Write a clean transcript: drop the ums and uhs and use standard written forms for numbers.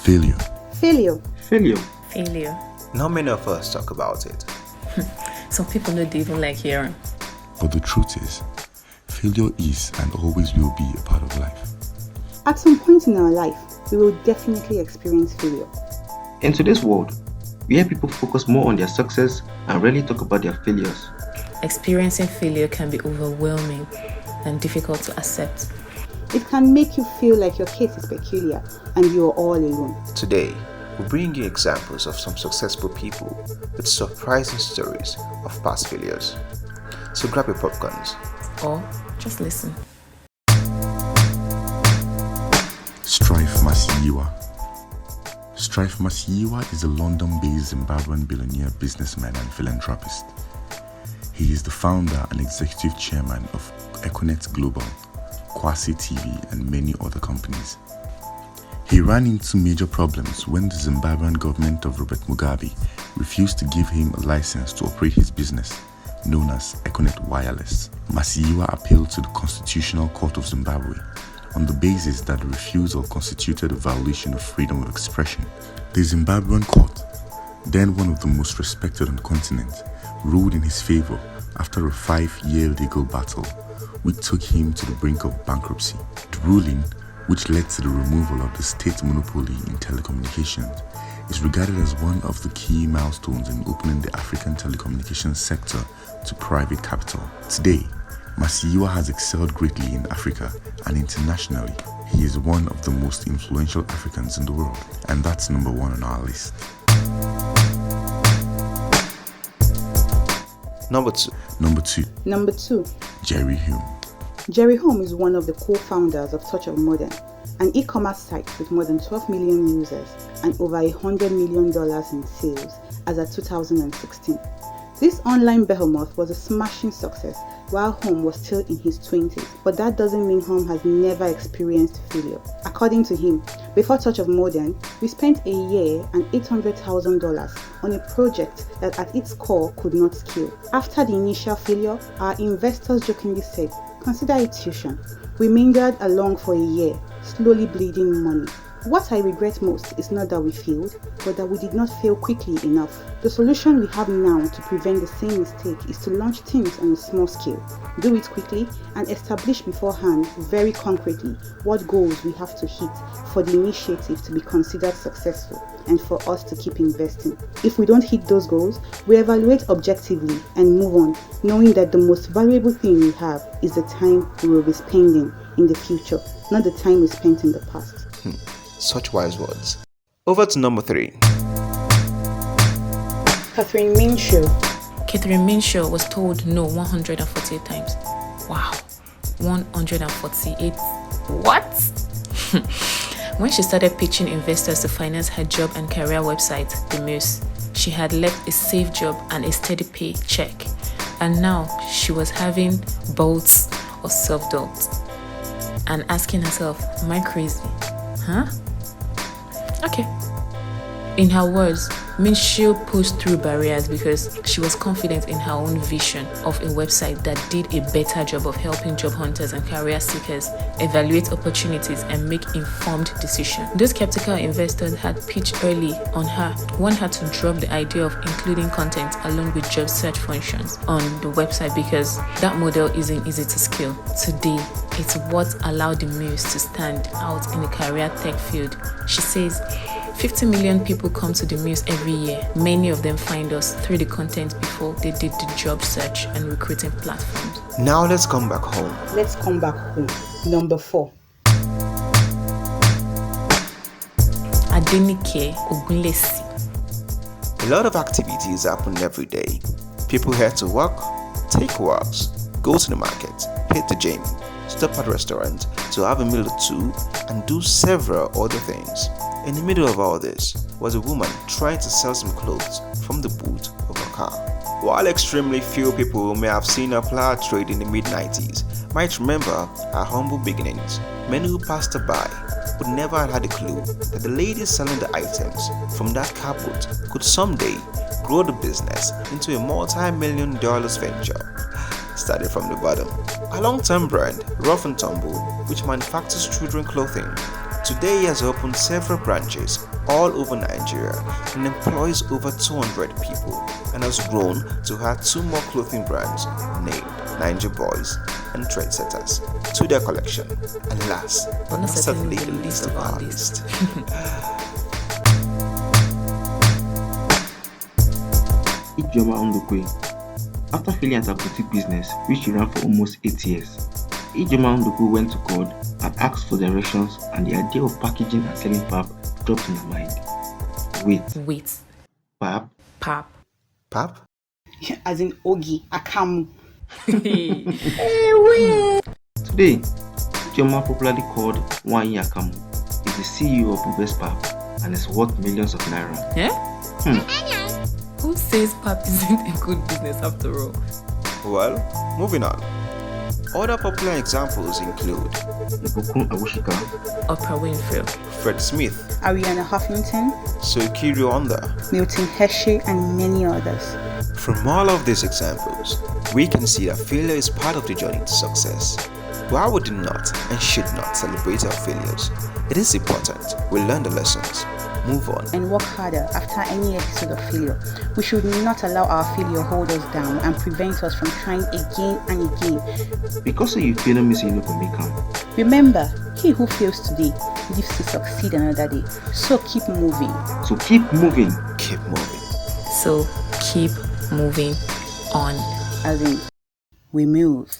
Failure. Failure. Failure. Failure. Not many of us talk about it. Some people don't even like hearing. But the truth is, failure is and always will be a part of life. At some point in our life, we will definitely experience failure. In today's world, we hear people focus more on their success and rarely talk about their failures. Experiencing failure can be overwhelming and difficult to accept. It can make you feel like your case is peculiar and you are all alone. Today, we bring you examples of some successful people with surprising stories of past failures. So grab your popcorns. Or just listen. Strife Masiyiwa. Strife Masiyiwa is a London-based Zimbabwean billionaire businessman and philanthropist. He is the founder and executive chairman of Econet Global, Kwasi TV, and many other companies. He ran into major problems when the Zimbabwean government of Robert Mugabe refused to give him a license to operate his business, known as Econet Wireless. Masiyiwa appealed to the Constitutional Court of Zimbabwe on the basis that the refusal constituted a violation of freedom of expression. The Zimbabwean court, then one of the most respected on the continent, ruled in his favor after a 5-year legal battle, which took him to the brink of bankruptcy. The ruling, which led to the removal of the state monopoly in telecommunications, is regarded as one of the key milestones in opening the African telecommunications sector to private capital. Today, Masiyiwa has excelled greatly in Africa and internationally. He is one of the most influential Africans in the world, and that's number 1 on our list. Number 2. Number 2. Jerry Hume. Jerry Hume is one of the co-founders of Touch of Modern, an e-commerce site with more than 12 million users and over $100 million in sales as of 2016. This online behemoth was a smashing success while Hume was still in his 20s, but that doesn't mean Hume has never experienced failure. According to him, before Touch of Modern, we spent a year and $800,000 on a project that at its core could not scale. After the initial failure, our investors jokingly said, "Consider it tuition." We mingled along for a year, slowly bleeding money. What I regret most is not that we failed, but that we did not fail quickly enough. The solution we have now to prevent the same mistake is to launch things on a small scale, do it quickly, and establish beforehand, very concretely, what goals we have to hit for the initiative to be considered successful and for us to keep investing. If we don't hit those goals, we evaluate objectively and move on, knowing that the most valuable thing we have is the time we will be spending in the future, not the time we spent in the past. Such wise words. Over to number 3. Catherine Minshew. Catherine Minshew was told no 148 times. Wow, 148. What? When she started pitching investors to finance her job and career website, The Muse, she had left a safe job and a steady paycheck, and now she was having bouts of self-doubt and asking herself, am I crazy? Huh? Okay. In her words, Minshew pushed through barriers because she was confident in her own vision of a website that did a better job of helping job hunters and career seekers evaluate opportunities and make informed decisions. Those skeptical investors had pitched early on her, want her to drop the idea of including content along with job search functions on the website because that model isn't easy to scale. Today, it's what allowed the Muse to stand out in the career tech field. She says, 50 million people come to the Muse every year. Many of them find us through the content before they did the job search and recruiting platforms. Now let's come back home. Let's come back home. Number 4. Adenike Ogunlesi. A lot of activities happen every day. People head to work, take walks, go to the market, hit the gym, stop at a restaurant to have a meal or two, and do several other things. In the middle of all this was a woman trying to sell some clothes from the boot of her car. While extremely few people may have seen her plow trade in the mid-90s might remember her humble beginnings, many who passed her by would never have had a clue that the lady selling the items from that car boot could someday grow the business into a multi-million dollars venture. Started from the bottom. A long-term brand, Rough and Tumble, which manufactures children clothing, Today he has opened several branches all over Nigeria and employs over 200 people, and has grown to add 2 more clothing brands named Ninja Boys and Trendsetters to their collection. And last but not certainly the least of our list. Ijeoma Ndukwe. After failing at her boutique business, which she ran for almost 8 years, Ijeoma Ndukwe went to God and asked for directions, and the idea of packaging and selling pap dropped in her mind. Wait. Pap? Pap? As in Ogi, Akamu. Today, Ijeoma, popularly called Nwanyi Akamu, is the CEO of Bubes Pap and is worth millions of naira. Yeah? Who says pap isn't a good business after all? Well, moving on. Other popular examples include Ibukun Awushika, Oprah Winfrey, Fred Smith, Ariana Huffington, Soikiru Onda, Milton Hershey, and many others. From all of these examples, we can see that failure is part of the journey to success. While we do not and should not celebrate our failures, it is important we learn the lessons, move on, and work harder after any episode of failure. We should not allow our failure hold us down and prevent us from trying again and again. Because you fail means you can make them. Remember, he who fails today lives to succeed another day. So keep moving. Keep moving. So keep moving on. As in, we move.